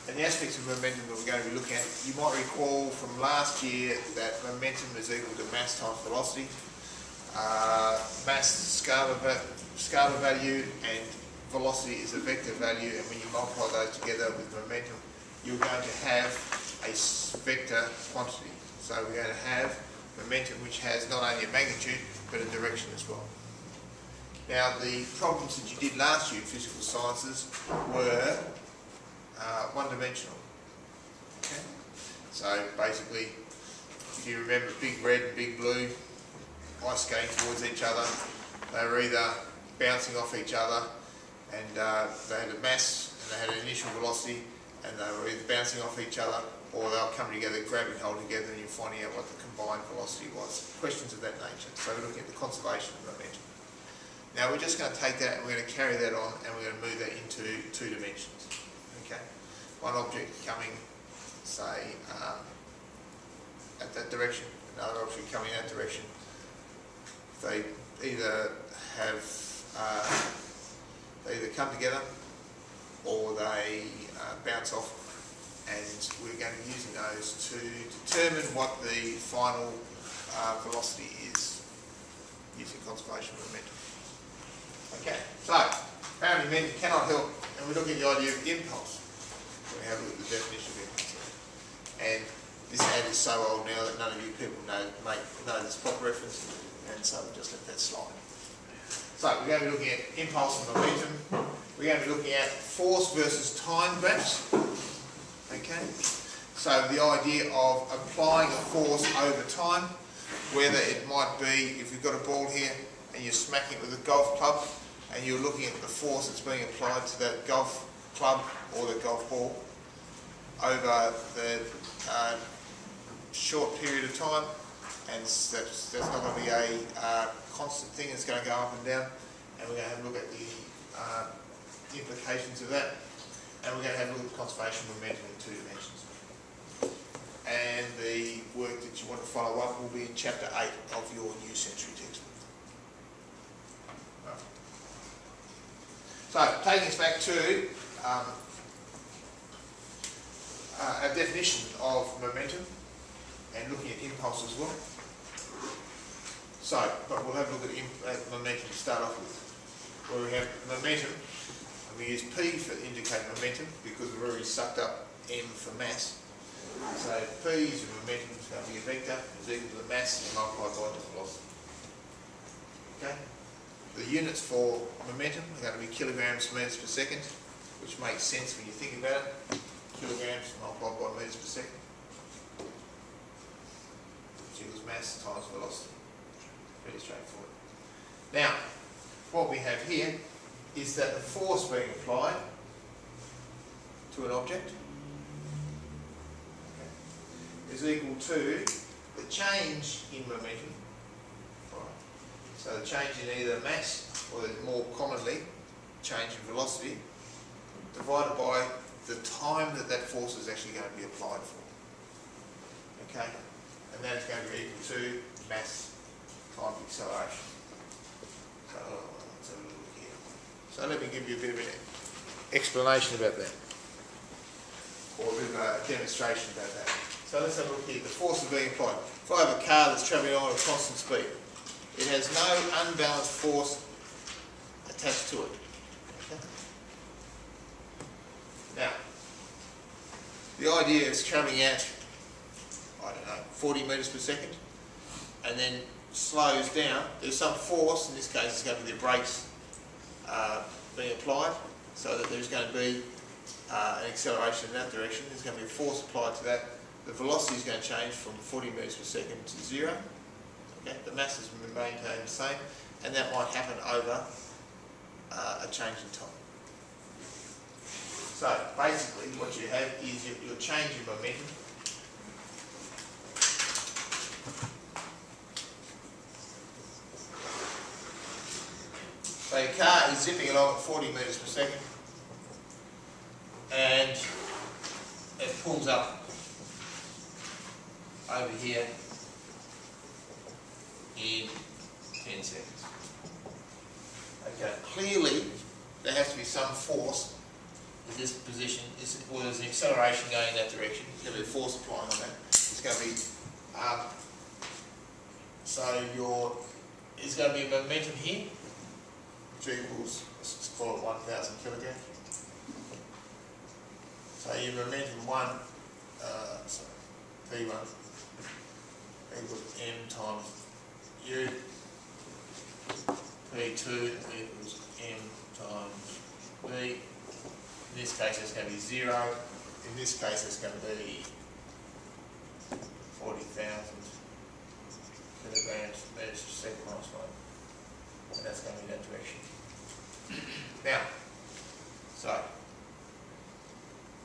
And the aspects of momentum that we're going to be looking at, you might recall from last year that momentum is equal to mass times velocity. Mass is scalar value and velocity is a vector value, and when you multiply those together with momentum, you're going to have a vector quantity. So we're going to have momentum which has not only a magnitude but a direction as well. Now the problems that you did last year in physical sciences were one-dimensional. Okay? So basically, if you remember big red and big blue ice skating towards each other, they were either bouncing off each other and they had a mass and they had an initial velocity and they were either bouncing off each other or they were coming together, grabbing hold together, and you're finding out what the combined velocity was. Questions of that nature. So we're looking at the conservation of momentum. Now we're just going to take that and we're going to carry that on and we're going to move that into 2 dimensions. Okay, one object coming, say, at that direction, another object coming in that direction. They either have, they either come together or they bounce off, and we're going to be using those to determine what the final velocity is using conservation of momentum. Okay, so apparently momentum cannot help, and we're looking at the idea of impulse. We have a look at the definition of impulse. And this ad is so old now that none of you people know this pop reference, and so we'll just let that slide. So we're going to be looking at impulse and momentum. We're going to be looking at force versus time graphs. Okay, so the idea of applying a force over time, whether it might be if you've got a ball here and you're smacking it with a golf club and you're looking at the force that's being applied to that golf club or the golf ball over the short period of time, and that's not going to be a constant thing. It's going to go up and down, and we're going to have a look at the implications of that, and we're going to have a look at conservation of momentum in 2 dimensions. And the work that you want to follow up will be in chapter 8 of your New Century textbook. So, taking us back to a definition of momentum and looking at impulse as well. So, but we'll have a look at momentum to start off with, where we have momentum, and we use P for indicate momentum because we've already sucked up M for mass. So P is your momentum, is going to be a vector, is equal to the mass and multiplied by the velocity. Okay? The units for momentum are going to be kilograms metres per second, which makes sense when you think about it. Kilograms multiplied by metres per second, which equals mass times velocity. Pretty straightforward. Now, what we have here is that the force being applied to an object is equal to the change in momentum. Right. So the change in either mass or more commonly change in velocity divided by the time that that force is actually going to be applied for. Okay, and that is going to be equal to mass times acceleration. So let's have a look here. So let me give you a bit of an explanation about that, or a bit of a demonstration about that. So let's have a look here. The force is being applied. If I have a car that's travelling on at a constant speed, it has no unbalanced force attached to it. Okay? Now, the idea is travelling at, I don't know, 40 metres per second, and then slows down. There's some force, in this case it's going to be the brakes being applied, so that there's going to be an acceleration in that direction. There's going to be a force applied to that. The velocity is going to change from 40 metres per second to 0. Okay? The mass is maintained the same, and that might happen over a change in time. So basically what you have is your change in momentum. So your car is zipping along at 40 metres per second, and it pulls up over here in 10 seconds. Okay, clearly there has to be some force is this position, well, there's an acceleration going in that direction, there's going to be a force applying on that. It's going to be, it's going to be a momentum here, which equals, let's just call it 1,000 kilograms. So your momentum P1 equals M times U, P2 equals M times V. In this case it's going to be 0, in this case it's going to be 40,000 kilograms meters per second minus 1, and that's going to be that direction. Now, so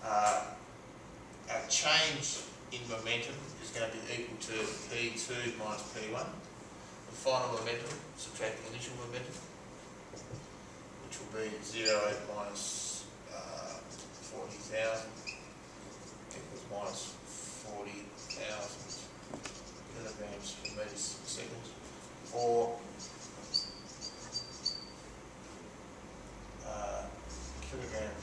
our change in momentum is going to be equal to P2 minus P1, the final momentum, subtracting initial momentum, which will be 0 minus 40,000 equals minus 40,000 kilograms per meters per second, or kilogram.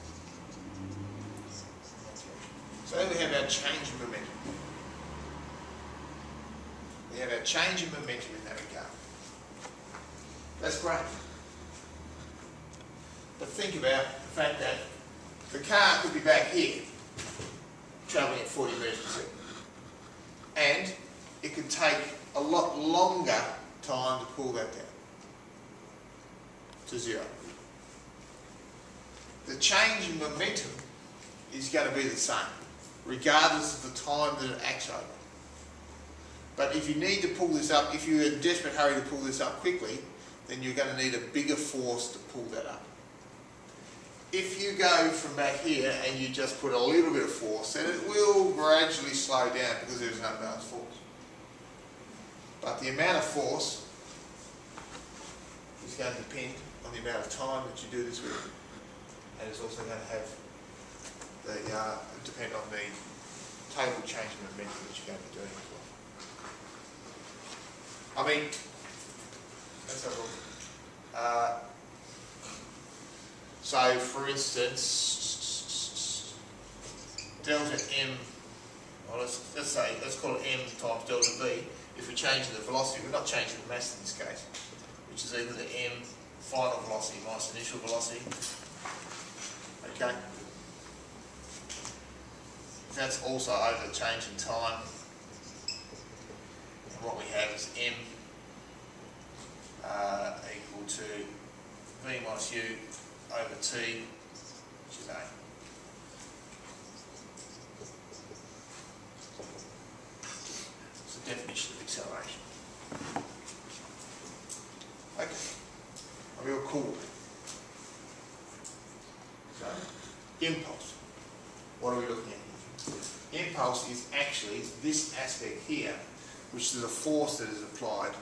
So then we have our change in momentum. We have our change in momentum in that regard. That's great. But think about the fact that the car could be back here, travelling at 40 metres per second. And it could take a lot longer time to pull that down to 0. The change in momentum is going to be the same, regardless of the time that it acts over. But if you need to pull this up, if you're in a desperate hurry to pull this up quickly, then you're going to need a bigger force to pull that up. If you go from back here and you just put a little bit of force, then it will gradually slow down because there's an unbalanced force. But the amount of force is going to depend on the amount of time that you do this with. And it's also going to have depend on the table change in momentum that you're going to be doing as well. I mean, let's have a look. So, for instance, delta M, well, let's call it M times delta V. If we're changing the velocity, we're not changing the mass in this case, which is equal to M final velocity minus initial velocity. Okay. That's also over the change in time. And what we have is M equal to V minus U over T, which is A. It's the definition of acceleration. Okay. Are we all cool? So, impulse. What are we looking at here? Impulse is actually this aspect here, which is a force that is applied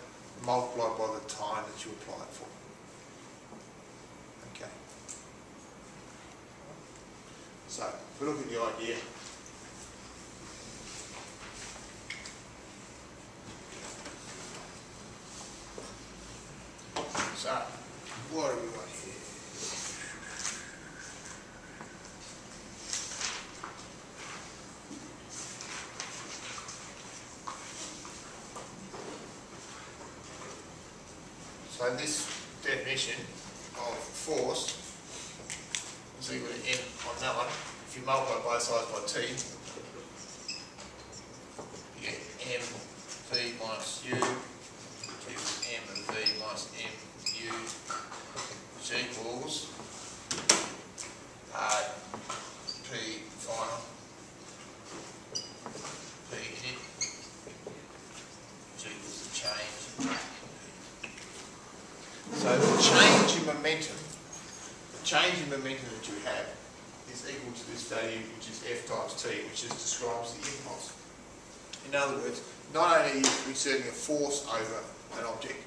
multiplied by the time that you apply it for. Okay. So, if we look at the idea, so what do we want here? So this definition of force is equal to M on that one. If you multiply both sides by T, you get M V minus U, which equals M of V minus M U, which equals P final, P init, which equals the change. So the change in momentum that you have is equal to this value, which is F times T, which just describes the impulse. In other words, not only are you exerting a force over an object,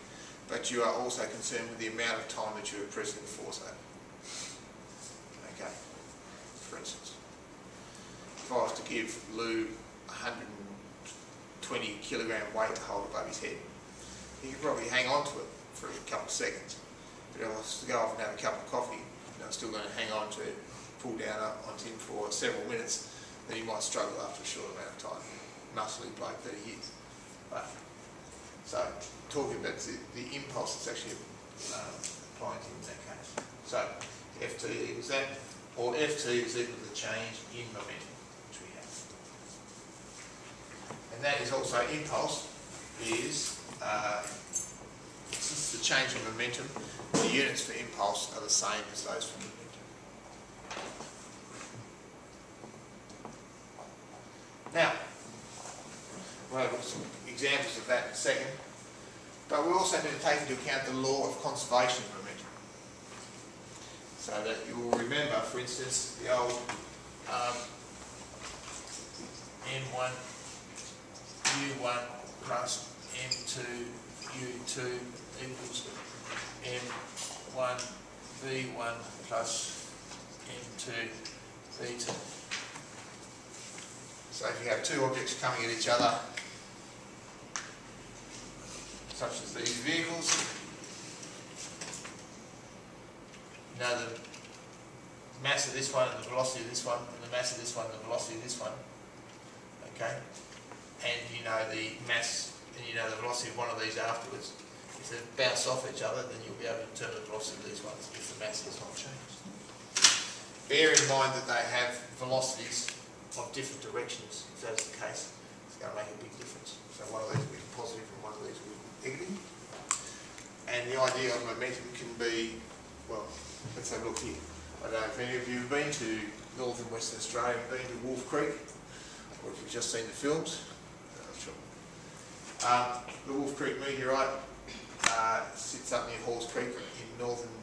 but you are also concerned with the amount of time that you are pressing the force over. Okay, for instance, if I was to give Lou 120 kilogram weight to hold above his head, he could probably hang on to it for a couple of seconds. But if I was to go off and have a cup of coffee, I'm still going to hang on to pull down on him for several minutes, then he might struggle after a short amount of time. Muscly bloke that he is. But, so, talking about the impulse that's actually applying to him in that case. So, Ft equals that, or Ft is equal to the change in momentum, which we have. And that is also impulse, is, since the change in momentum, the units for impulse are the same as those for momentum. Now, we'll have some examples of that in a second, but we also need to take into account the law of conservation of momentum. So that you will remember, for instance, the old M1 U1 plus M2 U2 equals M1 V1 plus M2 V2. So if you have two objects coming at each other, such as these vehicles, you know the mass of this one and the velocity of this one, and the mass of this one and the velocity of this one, okay? And you know the mass and you know the velocity of one of these afterwards. If they bounce off each other, then you'll be able to determine the velocity of these ones if the mass has not changed. Bear in mind that they have velocities of different directions. If that's the case, it's going to make a big difference. So one of these will be positive and one of these will be negative. And the idea of momentum can be, well, let's have a look here. I don't know if any of you have been to northern Western Australia, been to Wolf Creek, or if you've just seen the films. I'm not sure. The Wolf Creek meteorite sits up near Halls Creek in northern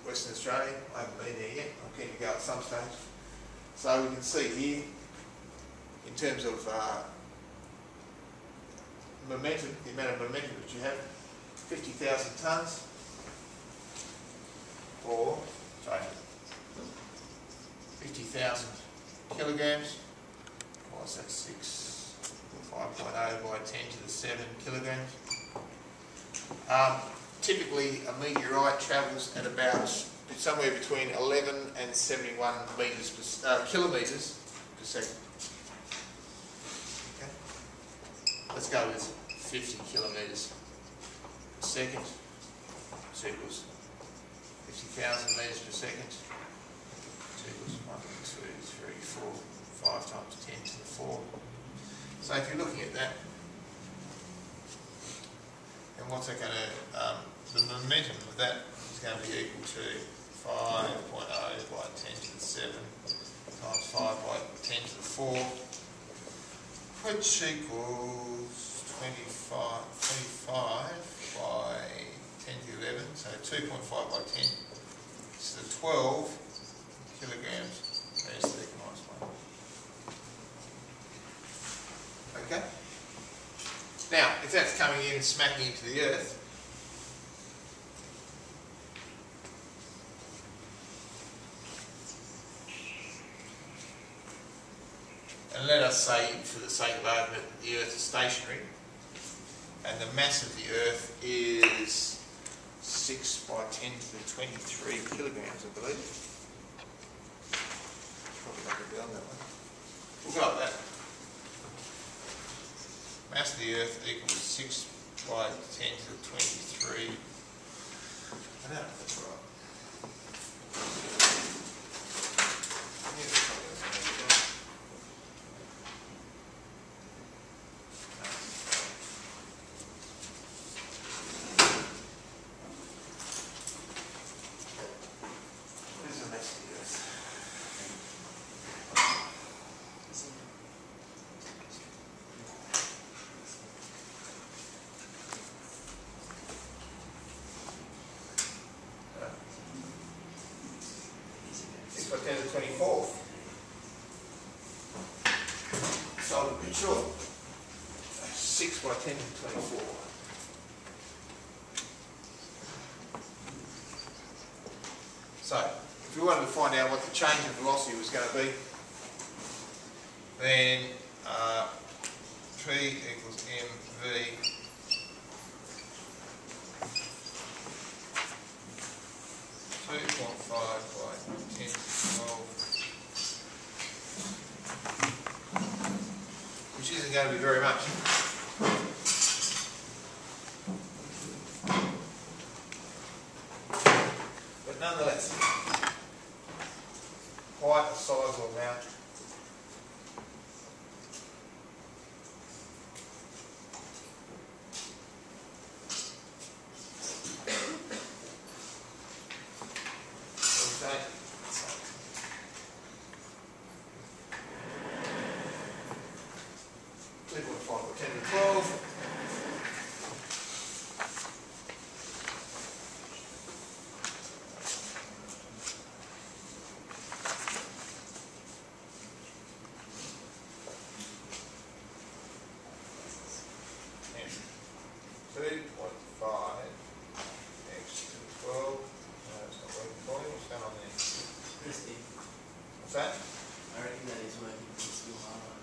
Western Australia. I haven't been there yet. I'm keen to go at some stage. So we can see here, in terms of momentum, the amount of momentum that you have, 50,000 tonnes, or, sorry, 50,000 kilograms. What's that, 5.0 by 10 to the 7 kilograms. Typically, a meteorite travels at about somewhere between 11 and 71 kilometres per second. Okay. Let's go with 50 kilometres per second. So equals 50,000 metres per second. So equals 1, 2, 3, 4, 5 times 10 to the 4. So if you're looking at that, and what's that going to, the momentum of that is going to be equal to 5.0 by 10 to the 7 times 5 by 10 to the 4, which equals 25 by 10 to the 11, so 2.5 by 10, so 12 kilograms meters to the minus 1. Okay? Now, if that's coming in and smacking into the Earth, and let us say, for the sake of argument, the Earth is stationary, and the mass of the Earth is 6 by 10 to the 23 kilograms, I believe. Probably not going to be on that one. We'll go up that. Mass of the Earth equals 6 by 10 to the 23. I don't know if that's right. By 10 to the 24. So I'm sure 6 by 10 to the 24. So if we wanted to find out what the change in velocity was going to be, then P equals mv by 10 to 12 isn't going to be very much. But nonetheless, quite a sizable amount. Okay. 2.5 by 10 to 12. And 2.5 x to the 12. No, it's not working for you. What's going on there? Christy, What's that? I reckon that is working for the skill highlight.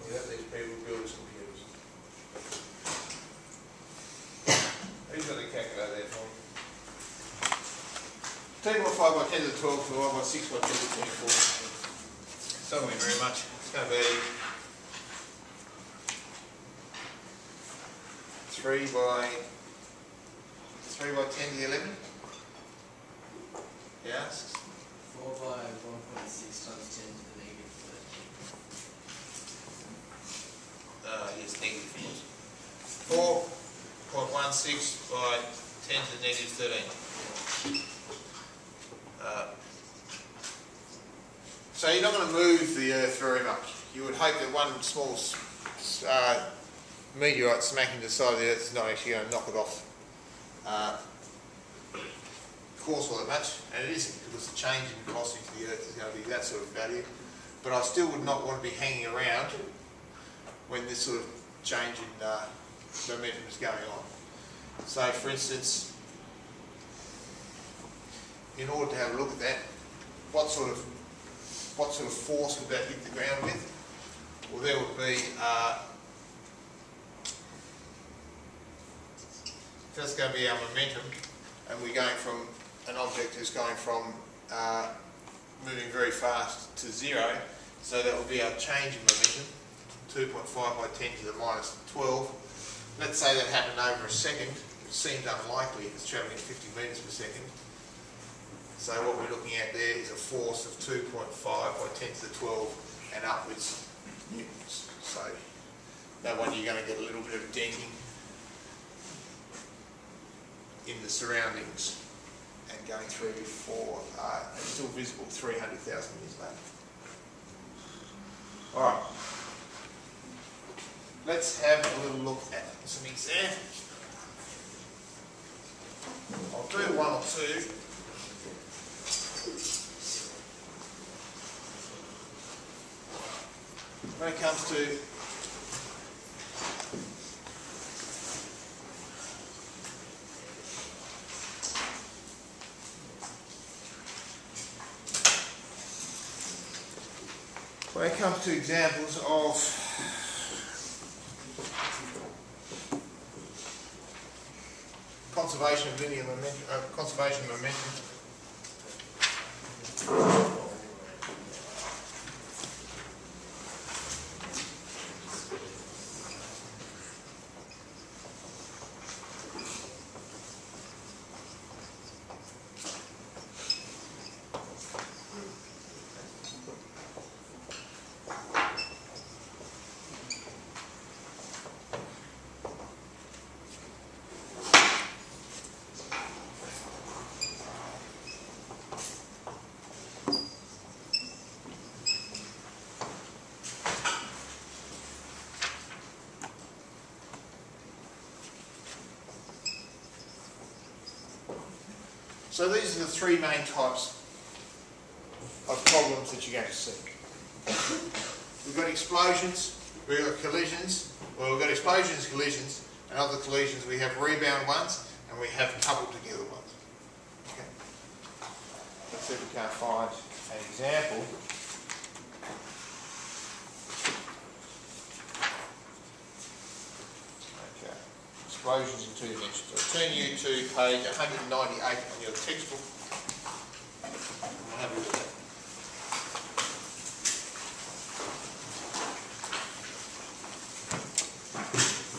We have these people build us computers. Who's got the calculator there for me? 2.5 by 10 to the 12 divided by 6 by 10 to the 24. It's not going to be very much. It's going to be 3 by 10 to the 11. Yes. 4 by 1.6 times 10 to the negative 13. Yes, negative force. 4.16 by 10 to the negative 13. So you're not going to move the Earth very much. You would hope that one small meteorite smacking the side of the Earth is not actually going to knock it off course all that much, and it isn't, because the change in velocity to the Earth is going to be that sort of value. But I still would not want to be hanging around when this sort of change in momentum is going on. So, for instance, in order to have a look at that, what sort of force would that hit the ground with? Well, there would be that's going to be our momentum, and we're going from an object who's going from moving very fast to 0, so that will be our change in momentum, 2.5 by 10 to the minus 12. Let's say that happened over a second, which seems unlikely if it's travelling at 50 metres per second. So what we're looking at there is a force of 2.5 by 10 to the 12 and upwards newtons. So no wonder you're going to get a little bit of denting in the surroundings and going through for it's still visible 300,000 years later. Alright, let's have a little look at some examples. I'll do one or two. When it comes to examples of conservation of linear momentum, conservation of momentum. So these are the three main types of problems that you're going to see. We've got explosions, we've got collisions, well we've got explosions, collisions, and other collisions we have rebound ones and we have coupled together ones. Okay. Let's see if we can't find an example. Okay. explosions in 2 dimensions. I'll turn you to page 198 on your textbook. We'll have a look at that.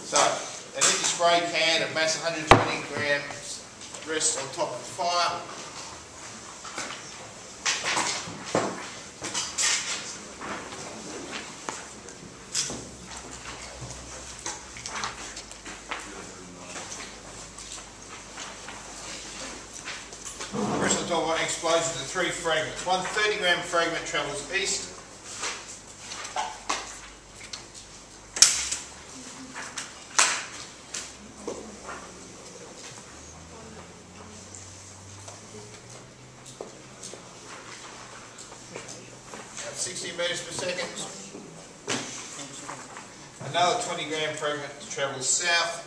So, an empty spray can of mass 120 grams rests on top of the fire. Rests on top of an explosion to 3 fragments. One 30-gram fragment travels east. At 60 metres per second. Another 20-gram fragment travels south.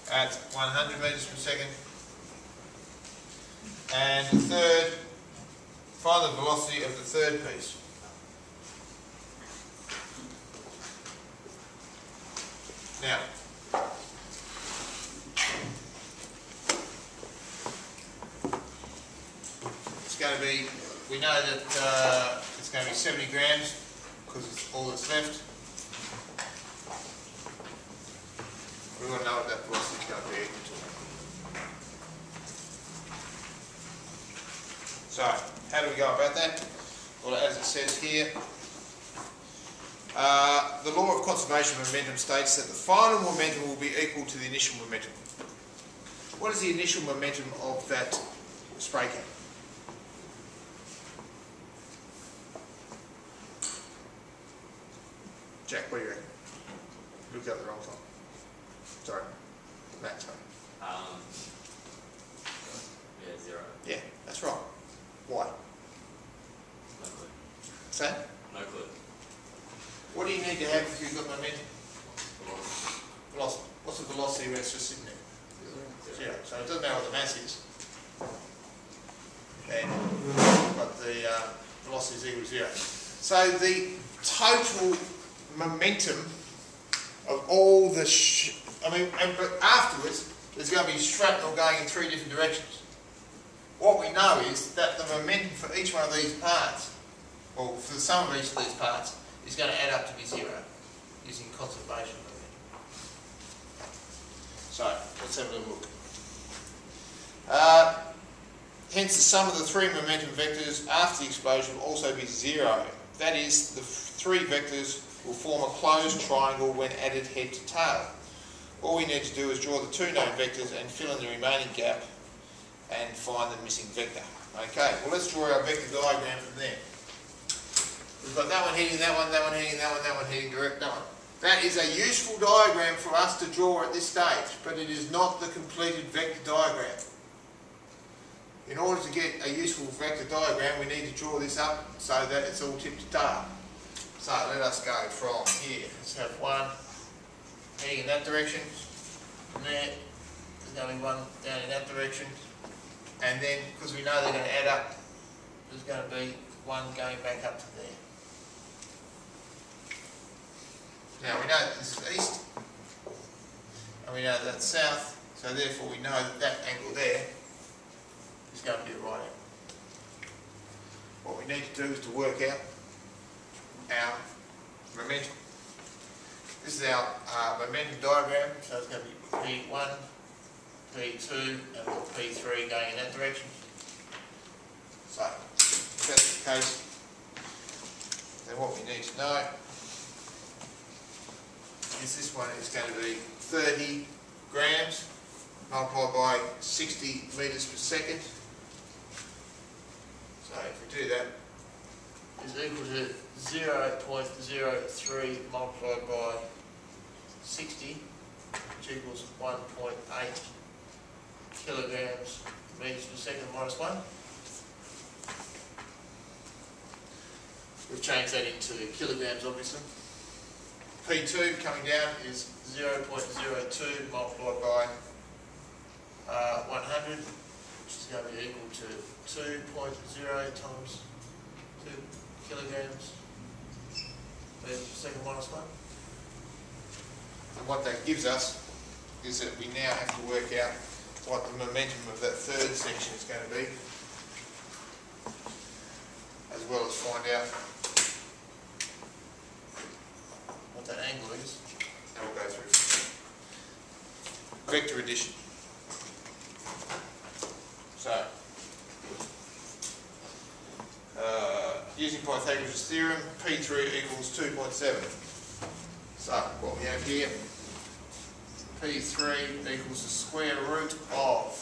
At 100 metres per second. And the third, find the velocity of the third piece. Now, it's going to be, we know that it's going to be 70 grams because it's all that's left. We want to know what that velocity is going to be equal to. So, how do we go about that? Well, as it says here, the law of conservation of momentum states that the final momentum will be equal to the initial momentum. What is the initial momentum of that spray can? Jack, what do you reckon? Looked at the wrong time. Sorry. Matt, sorry. Yeah, 0. Yeah, that's right. Why? No clue. Say? No clue. What do you need to have if you've got momentum? Velocity. What's the velocity when it's just sitting there? 0. So it doesn't matter what the mass is. And but the velocity is equal to 0. So the total momentum of all the but afterwards there's going to be shrapnel going in 3 different directions. What we know is that the momentum for each one of these parts, or for the sum of each of these parts, is going to add up to be 0 using conservation momentum. So let's have a little look. Hence the sum of the 3 momentum vectors after the explosion will also be 0. That is, the 3 vectors will form a closed triangle when added head to tail. All we need to do is draw the 2 known vectors and fill in the remaining gap and find the missing vector. Okay, well let's draw our vector diagram from there. We've got that one heading that one, that one heading that one heading direct that one. That is a useful diagram for us to draw at this stage, but it is not the completed vector diagram. In order to get a useful vector diagram, we need to draw this up so that it's all tip to tail. So let us go from here. Let's have one heading in that direction. From there, there's going to be one down in that direction. And then, because we know they're going to add up, there's going to be one going back up to there. Now we know that this is east, and we know that's south, so therefore we know that that angle there is going to be a right angle. What we need to do is to work out our momentum. This is our momentum diagram, so it's going to be P1, P2 and P3 going in that direction. So, if that's the case, then what we need to know is this one is going to be 30 grams multiplied by 60 metres per second. So if we do that, is equal to 0.03 multiplied by 60, which equals 1.8 kilograms metres per second minus 1. We've changed that into kilograms, obviously. P2 coming down is 0.02 multiplied by 100, which is going to be equal to 2.0 times 2 kilograms meters per second minus 1. And what that gives us is that we now have to work out what the momentum of that third section is going to be, as well as find out what that angle is, and we'll go through vector addition. So, using Pythagoras' theorem, P3 equals 2.7. So, what we have here, P3 equals the square root of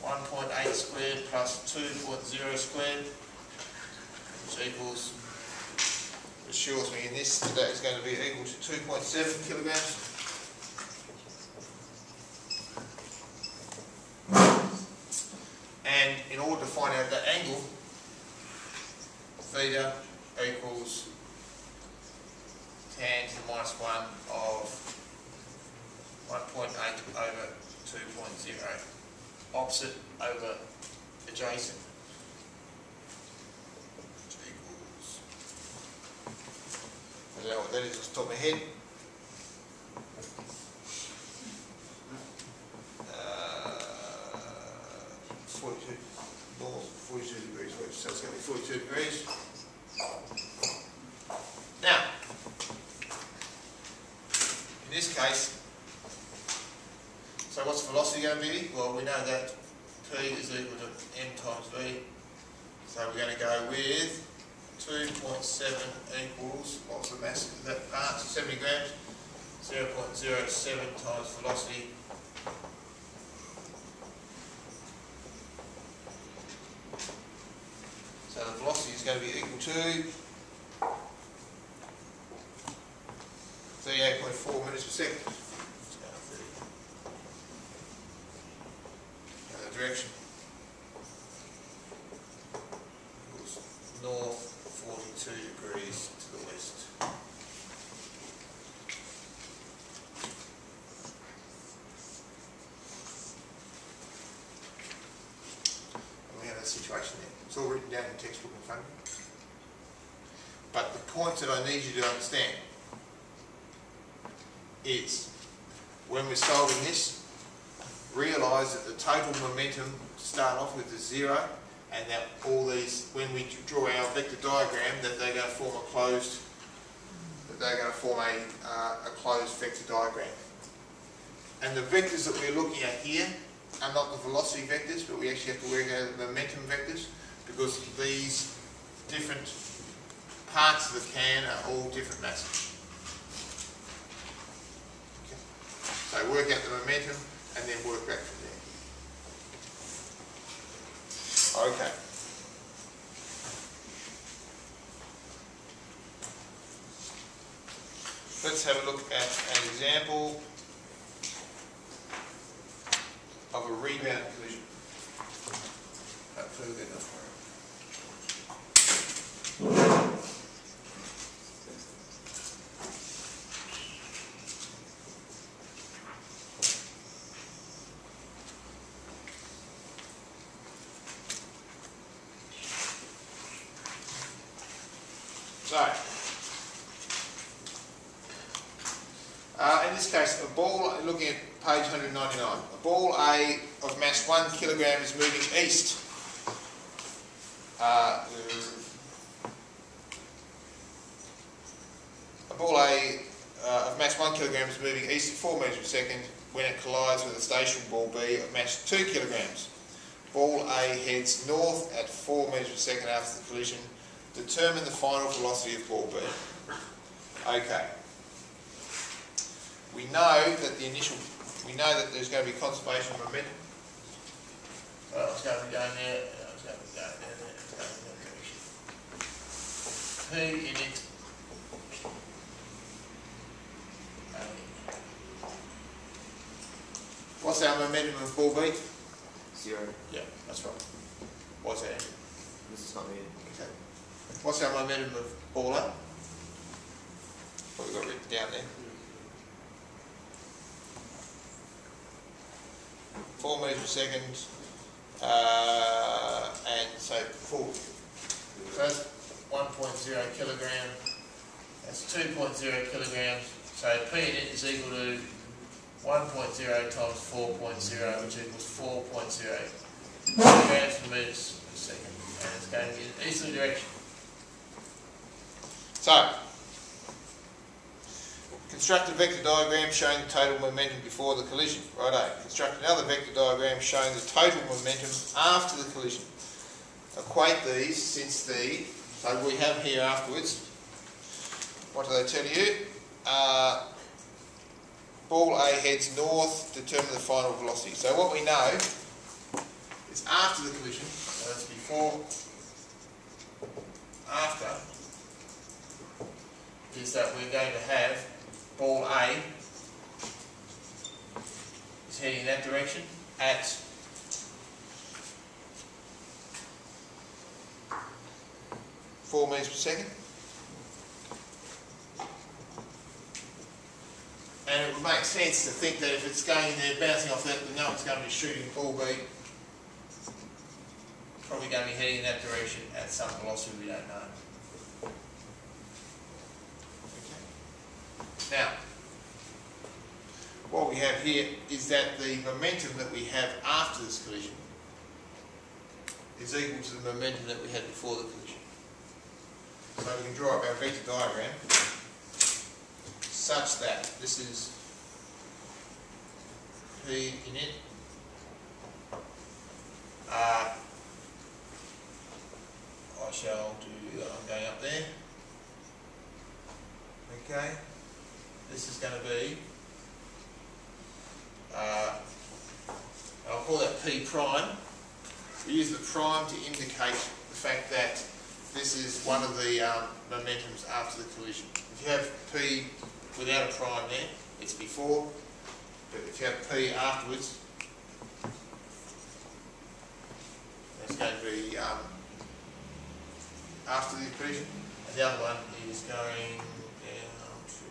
1.8 squared plus 2.0 squared, which equals, assures me in this that is going to be equal to 2.7 kilograms. And in order to find out that angle, theta equals tan to the minus 1 of 1.8 over 2.0, opposite over adjacent, which equals, I don't know what that is off the top of my head, 42 north, 42 degrees, so it's going to be 42 degrees. Now, in this case, so what's the velocity going to be? Well, we know that P is equal to m times v, so we're going to go with 2.7 equals, what's the mass of that part? 70 grams, 0.07 times velocity. So the velocity is going to be equal to 38.4 meters per second. Direction equals north 42 degrees to the west. And we have that situation there. It's all written down in the textbook in front of me. But the points that I need you to understand is when we're solving this, realise that the total momentum to start off with is 0, and that all these, when we draw our vector diagram, that they're going to form a closed, a closed vector diagram. And the vectors that we're looking at here are not the velocity vectors, but we actually have to work out the momentum vectors, because these different parts of the can are all different masses. Okay. So work out the momentum, and then work back from there. Okay. Let's have a look at an example of a rebound collision. Hopefully we'll get enough for it. So, in this case, a ball, looking at page 199, a ball A of mass 1 kilogram is moving east. A ball A of mass 1 kilogram is moving east at 4 meters per second when it collides with a stationary ball B of mass 2 kilograms. Ball A heads north at 4 meters per second after the collision. Determine the final velocity of ball B. Okay. We know that there's going to be conservation of momentum. So it's going to be going there, it's going to be going there, it's going to be in that direction. P in it. What's our momentum of ball B? 0. Yeah, that's right. What's that? This is not needed. Okay. What's our momentum of ball A? What we've got written down there. 4 meters per second, and so 4. So that's 1.0 kilogram That's 2.0 kilograms. So P in it is equal to 1.0 times 4.0, which equals 4.0 kilograms per metres per second. And it's going in an easterly direction. So, construct a vector diagram showing the total momentum before the collision. Righto. Construct another vector diagram showing the total momentum after the collision. Equate these since so we have here afterwards. What do they tell you? Ball A heads north, determine the final velocity. So what we know is after the collision, so that's before, after, is that we're going to have ball A is heading in that direction at 4 metres per second. And it would make sense to think that if it's going there, bouncing off that, we know it's going to be shooting ball B. Probably going to be heading in that direction at some velocity we don't know. Okay. Now, what we have here is that the momentum that we have after this collision is equal to the momentum that we had before the collision. So we can draw up our vector diagram such that this is P in it. I shall do, I'm going up there. Okay. This is going to be, I'll call that P prime. We use the prime to indicate the fact that this is one of the momentums after the collision. If you have P without a prime there, it's before, but if you have P afterwards, that's going to be after the collision. And the other one is going down to,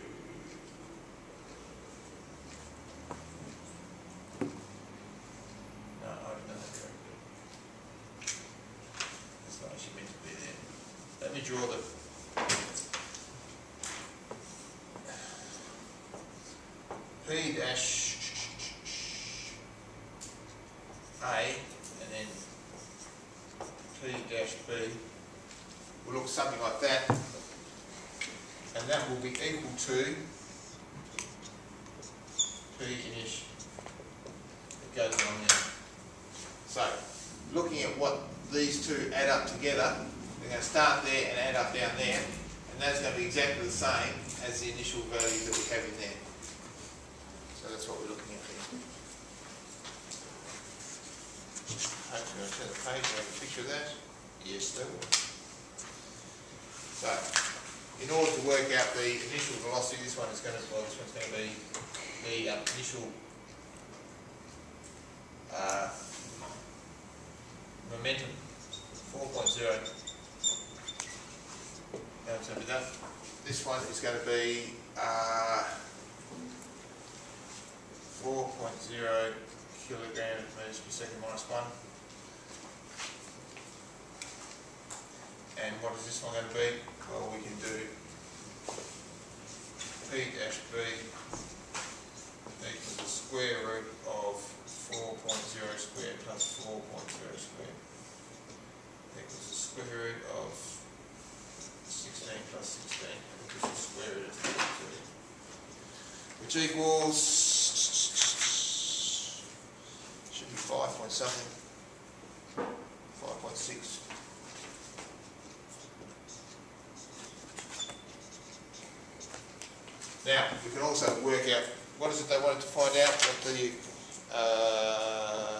no, I haven't done that correctly. That's not actually meant to be there. Let me draw the P dash A and then P dash B will look something like that, and that will be equal to P initial that goes along there. So, looking at what these two add up together, we're going to start there and add up down there, and that's going to be exactly the same as the initial value that we have in there. So that's what we're looking at here. Hopefully I'll turn the page and have a picture of that. Yes, they will. So, in order to work out the initial velocity, this one's going to be the initial momentum, 4.0. That's going to be that. This one is going to be 4.0 kilograms meters per second minus 1. And what is this one going to be? Well, we can do P dash B equals the square root of 4.0 squared plus 4.0 squared equals the square root of 16 plus 16, which is the square root of 32, which equals, should be 5 point something, 5.6. Now, we can also work out, what is it they wanted to find out? What the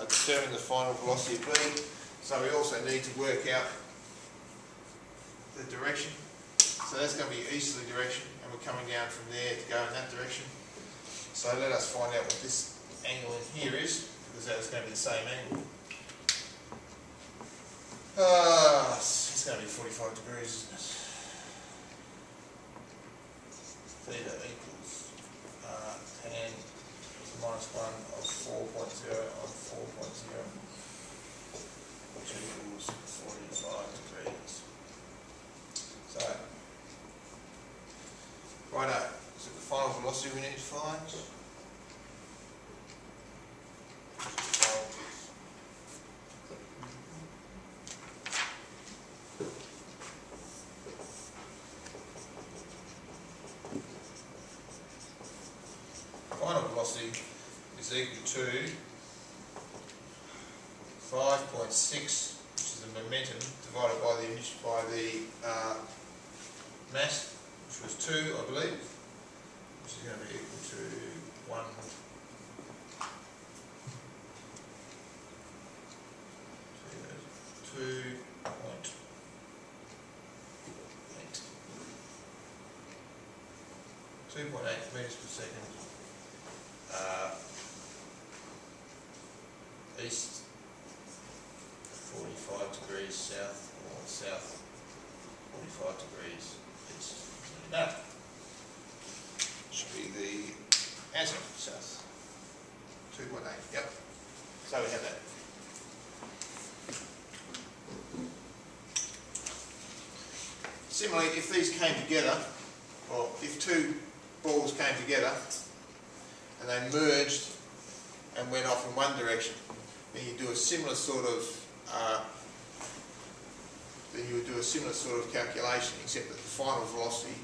determine the final velocity of B. So we also need to work out the direction. So that's going to be easterly direction, and we're coming down from there to go in that direction. So let us find out what this angle in here is, because that is going to be the same angle. It's going to be 45 degrees, isn't it? Theta equals tan minus 1 of 4.0 on 4.0, which equals 45 degrees. So, velocity we need to find. Final velocity is equal to 5.6, which is the momentum, divided by the mass, which was 2, I believe, which is going to be equal to 1. 2.8 metres per second. East 45 degrees south, or south 45 degrees east. No. Should be the answer, south. 2.8, yep. So we have that. Similarly, if these came together, or if two balls came together and they merged and went off in one direction, then you do a similar sort of calculation, except that the final velocity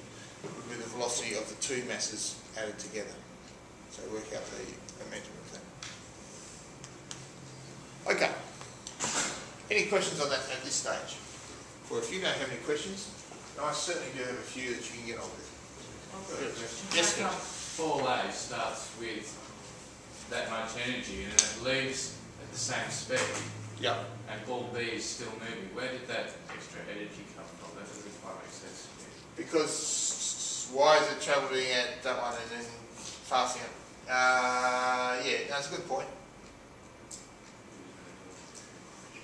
would be the velocity of the two masses added together. So work out the momentum of that. Okay. Any questions on that at this stage? Or if you don't have any questions, I certainly do have a few that you can get on with. Yes, How come ball A starts with that much energy and it leaves at the same speed? Yep. And ball B is still moving. Where did that extra energy come from? That doesn't quite make sense to me. Because why is it travelling at that one and then passing it? Yeah, that's a good point.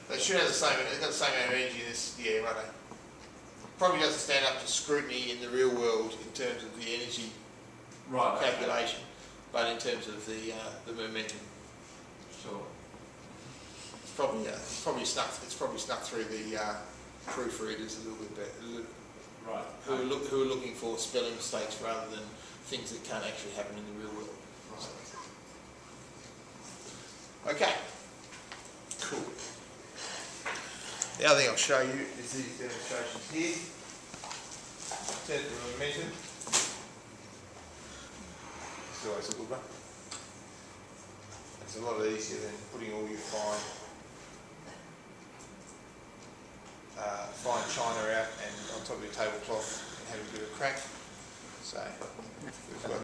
They should have the same. They've got the same amount of energy in this. Yeah, right. Probably doesn't stand up to scrutiny in the real world in terms of the energy calculation, but in terms of the momentum. Sure. It's probably snuck through the proofreaders a little bit better. Right. Who are looking for spelling mistakes rather than things that can't actually happen in the real world. Right. Okay. Cool. The other thing I'll show you is these demonstrations here. In terms of momentum. It's always a good one. It's a lot easier than putting all your fine china out and on top of your tablecloth and having a bit of a crack. So we've got